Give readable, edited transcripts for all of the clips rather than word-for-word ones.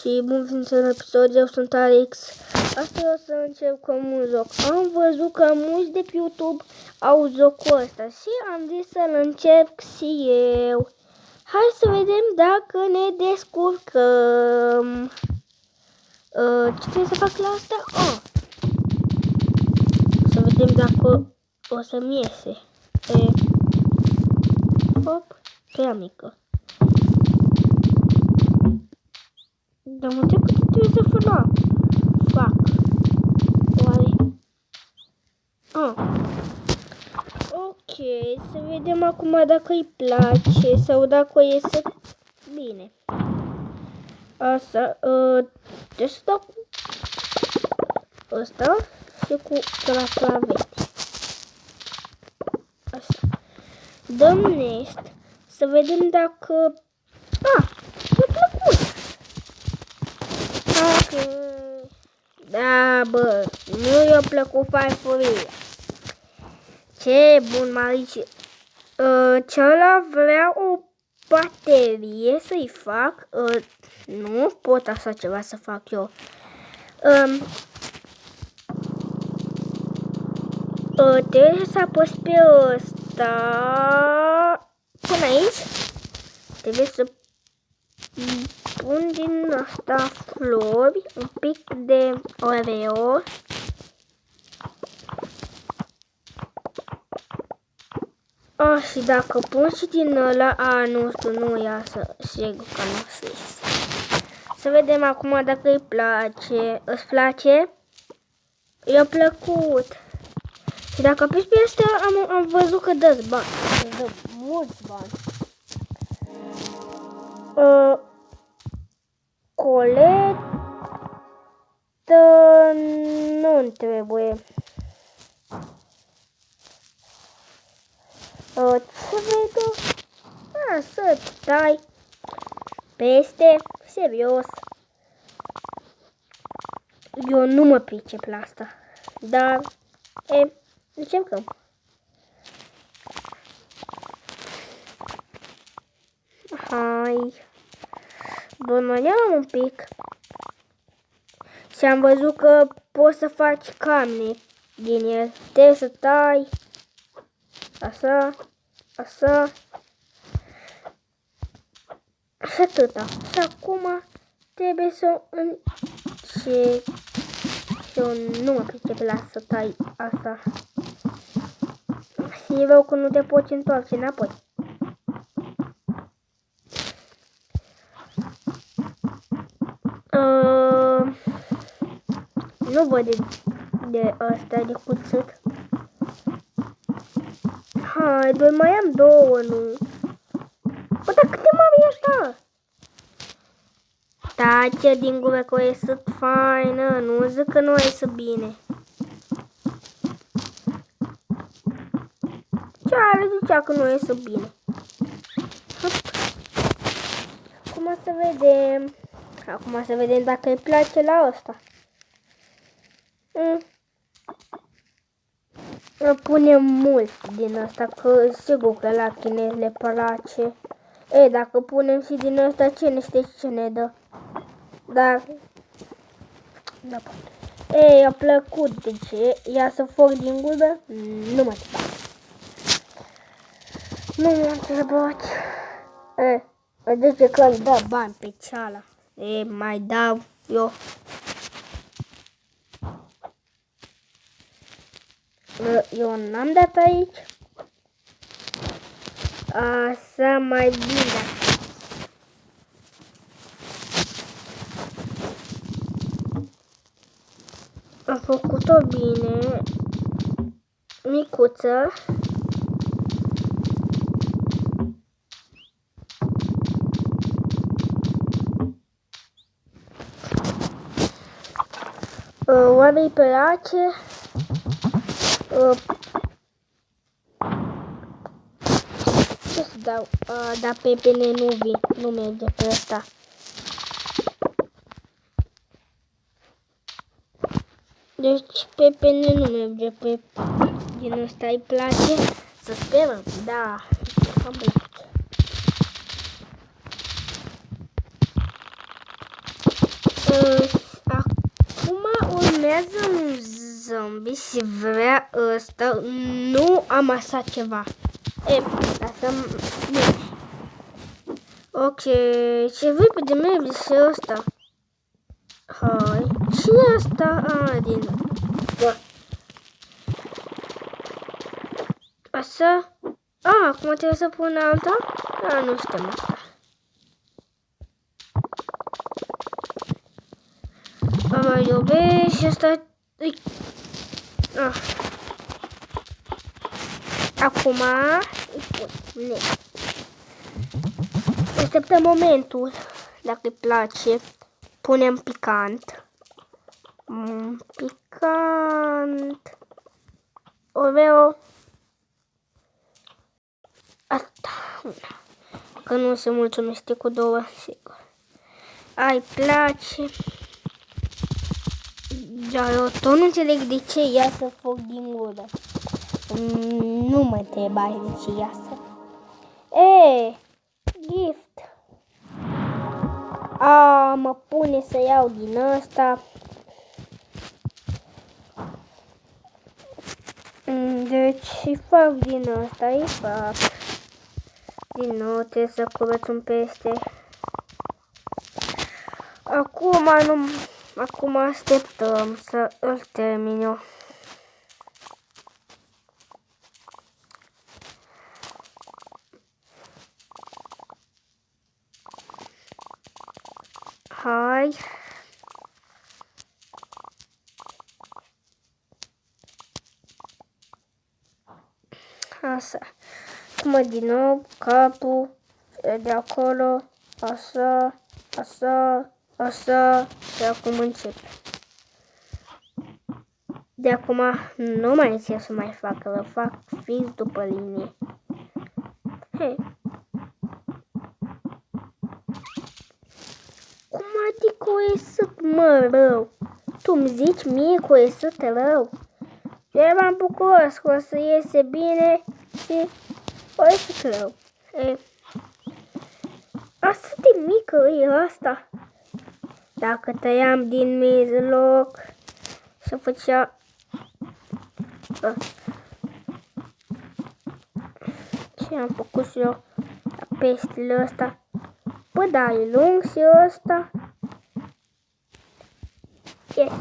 Și bun venit în episod, eu sunt Alex. Astăzi o să încep cu un joc. Am văzut că mulți de pe YouTube au jocul ăsta și am zis să-l încep și eu. Hai să vedem dacă ne descurcăm. Ce trebuie să fac la asta? Să vedem dacă o să-mi iese. Hop, prea mică. Dar mă întreb cât trebuie să fac. Oare? Ok, să vedem acum dacă îi place sau dacă o iese bine. Asta, trebuie să dau cu ăsta și cu clavete. Așa. Dăm next, să vedem dacă... mi-a plăcut! Da, bă, nu i-a plăcut farfuria. Ce bun, Marici. Ceala vrea o baterie să-i fac. Nu pot așa ceva să fac eu. Trebuie să apăs pe ăsta. Până aici. Trebuie să pun din asta flori, un pic de oreo. Și dacă pun și din ăla, nu știu, nu iasă, sigur că nu o să iasă. Să vedem acum dacă îi place. Îți place? I-a plăcut. Și dacă apeși pe asta, am văzut că dă bani. Dă mulți bani. Coletă nu-mi trebuie. Ce vedem? Să stai peste, serios. Eu nu mă pricep la asta. Dar, încercăm. Hai. Bănuiam un pic. Și am văzut că poți să faci camne din el. Trebuie să tai. Așa. Așa. Și atâta. Și acum trebuie să încep. Și eu nu mă pricep la să tai asta. Și e rău că nu te poți întoarce înapoi. Nu văd de asta, de cuțit. Hai, mai am două, nu? Bă, dar câte mari e ăsta? Tace din gură că o iesă faină, nu zic că nu o iesă bine. Ce are zicea că nu o iesă bine? Acum să vedem. Acum să vedem dacă îi place la ăsta. Punem mult din asta, că sigur că la chinezi le place. Dacă punem și din asta, cine știe ce ne dă? Dar... Da, a plăcut, deci ia să foc din gură? Nu mă întrebat. Nu mă întrebat. Deci că îmi dă bani pe ceala. Mai dau eu. Eu n-am dat aici. Așa mai bine. Am făcut-o bine. Micuță. Oare îi place? Ce să dau? Dar pepene nu merge pe ăsta. Deci pepene nu merge pe din ăsta, îi place? Să sperăm, da, îmi place. urmează un zombie și vrea ăsta. Nu am așa ceva. Lasă-mi. Ok, ce vrei pe de mine și ăsta? Hai, ce e asta? Din... Da. Așa? Acum trebuie să pun alta? Nu știu asta. Mai iubesc și asta... Acum îi pun. Așteptăm momentul. Dacă îi place, punem picant. Picant. Oreo. Asta. Că nu se mulțumește cu două, sigur. Ai place. Dar eu tot nu înțeleg de ce iasă foc din gură. Nu mă întrebai de ce iasă. Gift. Mă pune să iau din ăsta. Deci îi fac din ăsta, îi fac. Din nou trebuie să curăț un peste. Acum așteptăm să îl termin eu. Hai. Așa. Acum din nou capul de acolo. Așa, așa, așa. Și acum începe. De acum nu mai încerc să mai fac, că fac fix după linie. Cum adică o iesut, mă, rău? Tu-mi zici mie că o iesut rău? Eu m-am bucuros că o să iese bine și o iesut rău. Asta de mică e asta. Dacă tăiam din mijloc și făcea... Ce am făcut și eu la peștele ăsta? Bă, da, e lung și ăsta. Yes.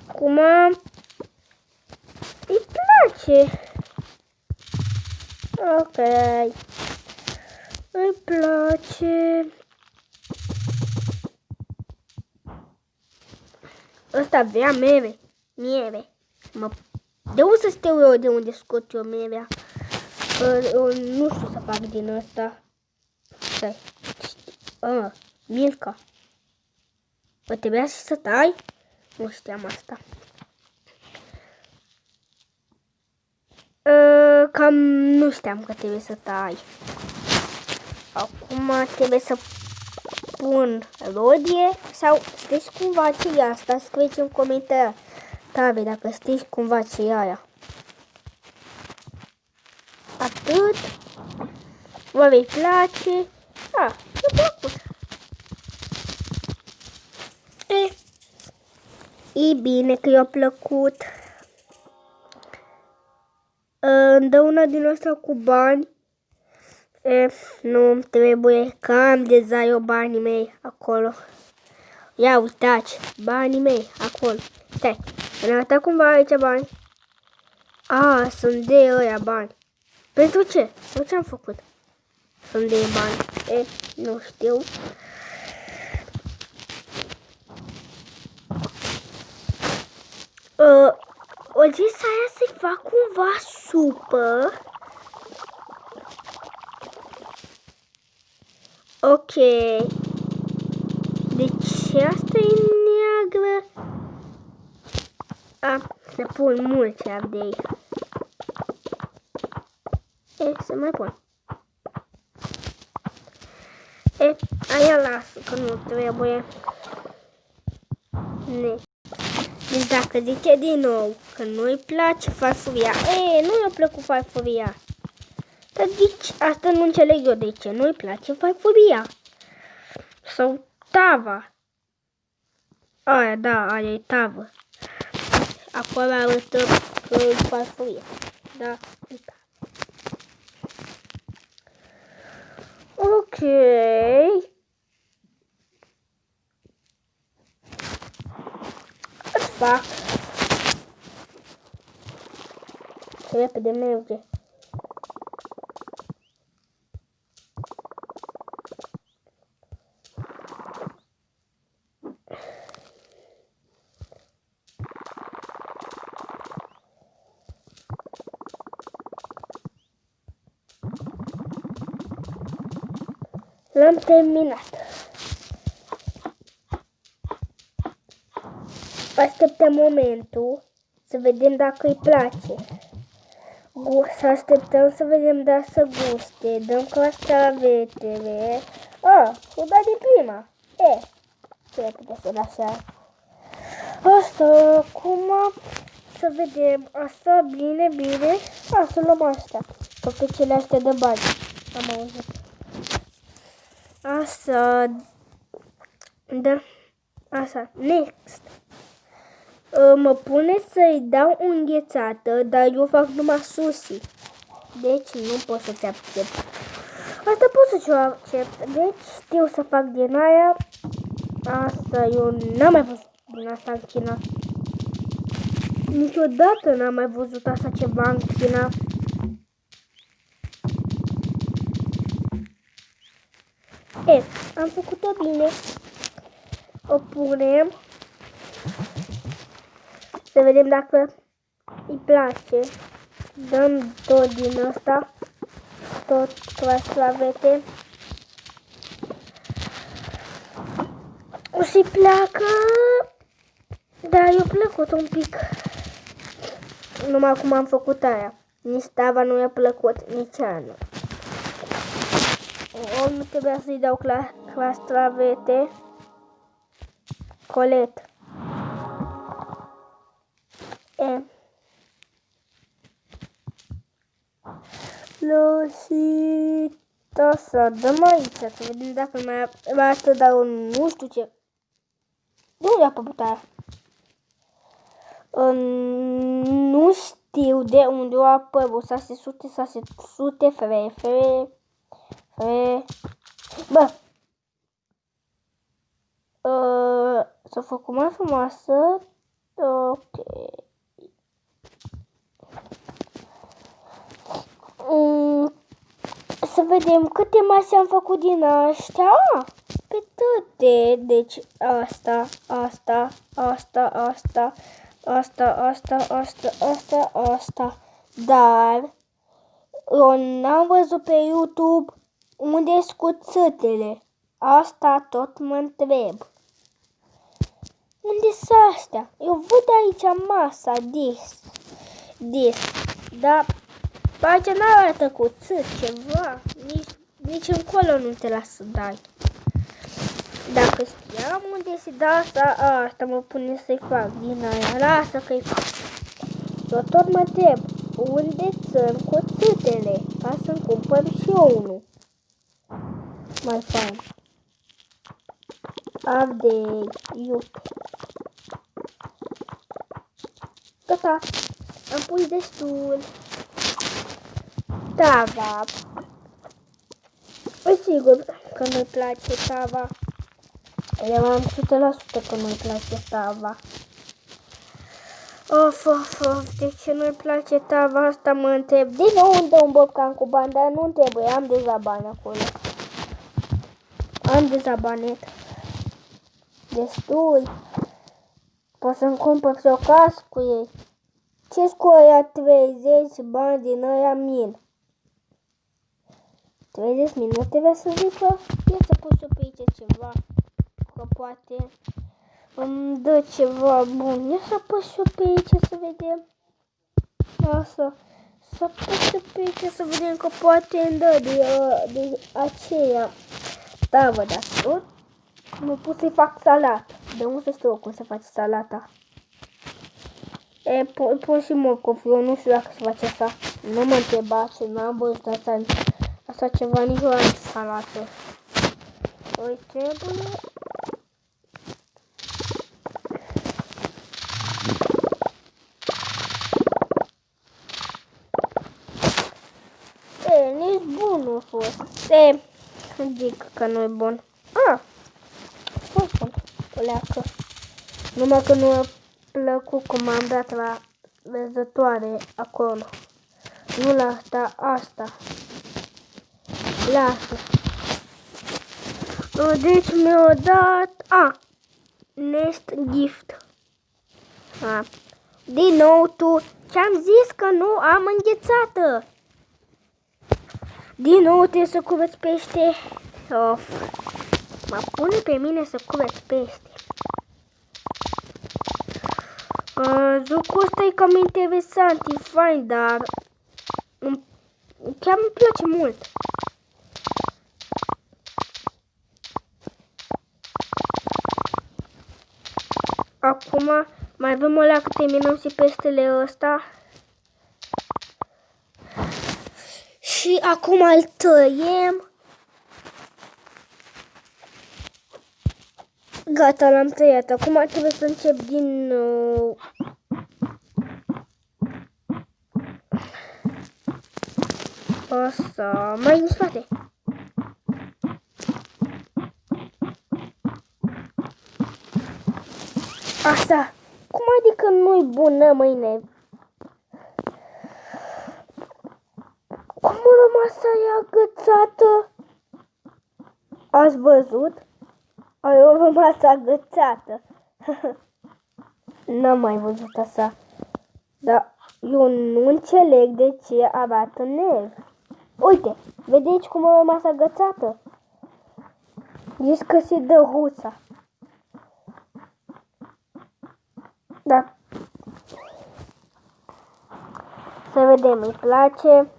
Acum îi place. Ok. Îi place. Ăsta vrea mere. Miere. De unde să știu eu de unde scot eu merea? Nu știu să fac din ăsta. Stai. Milka. Mă trebuia și să tai? Nu știam asta. Cam nu știam că trebuie să tai. Acum trebuie să pun rodie sau știți cumva ce e asta? Scrieți în comentarii dacă știți cumva ce e aia. Atât. Vă vei place. Mi-a plăcut. E bine că i-a plăcut. Îmi dă una din asta cu bani. Nu-mi trebuie, că am deja eu banii mei acolo. Ia uitați, banii mei acolo. Stai, ne arăta cumva aici bani. Sunt de ăia bani. Pentru ce? Eu ce-am făcut? Sunt de bani. Nu știu. O zis aia să-i fac cumva supă. Ok. Deci asta e neagră. Să pun mulți ardei. Să mai pun. Aia lasă, că nu trebuie. Ne. Deci dacă zice din nou că nu-i place farfuria, nu i-a plăcut farfuria. Dar deci, asta nu înțeleg eu de ce nu-i place farfuria. Sau tava. Aia, da, aia e tavă. Acolo arătă că e farfuria. Da, e tavă. Ok. Îți fac. Ce repede merge. L-am terminat. Așteptăm momentul să vedem dacă îi place. Să așteptăm să vedem dacă să guste. Dăm castravetele. O dat de prima. Ce repede să da așa. Asta, acum să vedem. Asta, bine. Să luăm asta. Că pe cele astea de bani. Am auzit. Asta, da, asta, next. Mă pune să-i dau o înghețată, dar eu fac numai sushi. Deci nu pot să-ți accept. Asta pot să-ți accept. Deci știu să fac din aia. Asta eu n-am mai văzut din asta în China. Niciodată n-am mai văzut așa ceva în China. Am făcut-o bine. O punem. Să vedem dacă îi place. Dăm tot din asta. Tot claslavete. O să-i placă. Dar i-a plăcut un pic. Numai cum am făcut aia. Nici tava nu i-a plăcut, nici aia nu. Nu trebuia să-i dau castravete. Colet. Lăsita să dăm aici, să vedem dacă mai asta dau nu știu ce. De unde a apărut aia? Nu știu de unde a apărut 600 fre. Bă! S-a făcut mai frumoasă. Ok. Să vedem câte mase am făcut din astea. Pe toate. Deci asta. Dar eu n-am văzut pe YouTube unde-s cuțitele. Asta tot mă întreb. Unde sunt astea? Eu văd aici masa, dis. Dar pagina n-arată cuțit, ceva. Nici încolo nu te las să dai. Dacă știam unde se dă asta mă pune să-i fac din aia. Lasă că-i fac. Eu tot mă întreb unde sunt cuțitele, ca să-mi cumpăr și eu unul. Mai fain. Update, iup. Gata, am pus destul. Tava. E sigur că nu-i place tava. Eu am 100% că nu-i place tava. Of, de ce nu-i place tava asta mă întreb. Din nou îmi dă un borcan cu bani, dar nu trebuie, am deja bani acolo. Am deja banet. Destul. Pot să-mi cumpăr și o casă cu ei. Ce-s cu aia 30 bani din aia min? 30 min, nu trebuie să zic că e să pus eu pe aici ceva. Că poate îmi dă ceva bun. Ia să pus eu pe aici să vedem. Asta. Să pus eu pe aici să vedem că poate îmi dă de aceea. Da, vă dați tot. Mă pus să-i fac salat. De unde știu cum se face salata? Pun și morcov, eu nu știu dacă se face asta. Nu mă întrebați, n-am văzut asta ceva niciodată salată. Îi trebuie... Nici bun nu a fost. Zic că nu e bun. Fost bun, o leacă. Numai că nu a plăcut cum am dat la văzătoare acolo. Nu la asta. La asta. Deci mi-a dat... Nest gift. Din nou tu. Ce-am zis că nu am înghețată. Din nou trebuie să cureți pește. Mă pune pe mine să cureți pește. Jocul ăsta e cam interesant, e fain, dar chiar îmi place mult. Acum mai avem o leacă, terminăm și peștele ăsta. Și acum îl tăiem. Gata, l-am tăiat. Acum trebuie să încep din nou. Asta, mai în spate. Asta. Cum adică nu-i bună, mâine? Cum a rămas aia agățată? Ați văzut? Eu am rămas agățată. N-am mai văzut asta. Dar eu nu înțeleg de ce arată nervi. Uite, vedeți cum a rămas agățată? Zici că se dă huța. Da. Să vedem, îi place.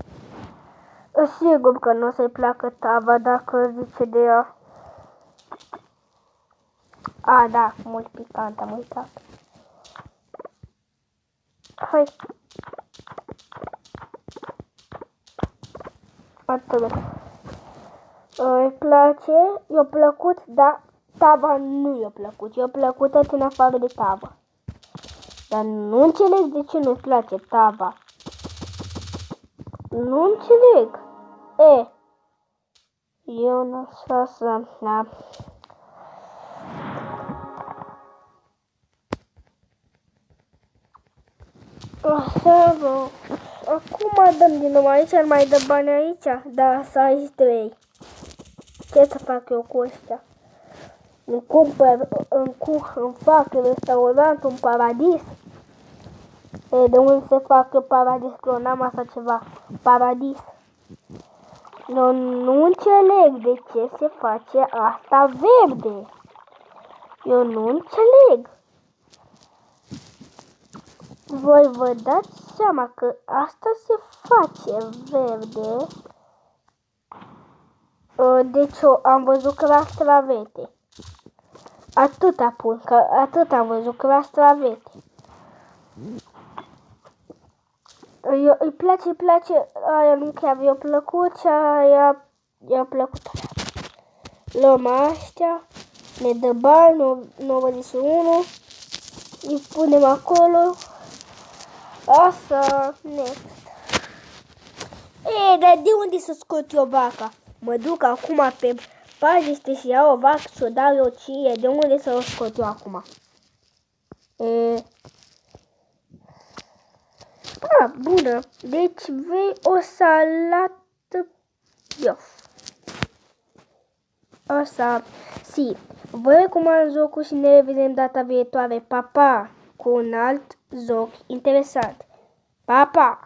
Sigur că nu o să-i placă tava dacă zice de ea. Da, mult picant, am uitat. Hai. Atât. Îi place, i-a plăcut, dar tava nu i-a plăcut. I-a plăcut tot în afară de tava. Dar nu înțeleg de ce nu-i place tava. Nu înțeleg. Eu nu să... Acum dăm din nou aici, ar mai dă bani aici? Da, să ai 3. Ce să fac eu cu ăștia? Îmi fac restaurant, un paradis? De unde se fac paradis? Că eu n-am așa ceva. Paradis. Eu nu înțeleg de ce se face asta verde. Eu nu înțeleg. Voi vă dați seama că asta se face verde. Deci eu am văzut castravete. Atâta pun, că atât am văzut castravete. Îi place, aia nu chiar i-a plăcut și aia i-a plăcut. Luăm astea, ne dă bani, 91, îi punem acolo. Asta, next. Dar de unde să scot eu vaca? Mă duc acum pe paște și iau o vacă și o dau eu ție. De unde să o scot eu acum? Bună. Deci vei o salată. Asta. Si. Vă recomand jocul și ne revedem data viitoare. Pa, pa! Cu un alt joc interesant. Pa, pa!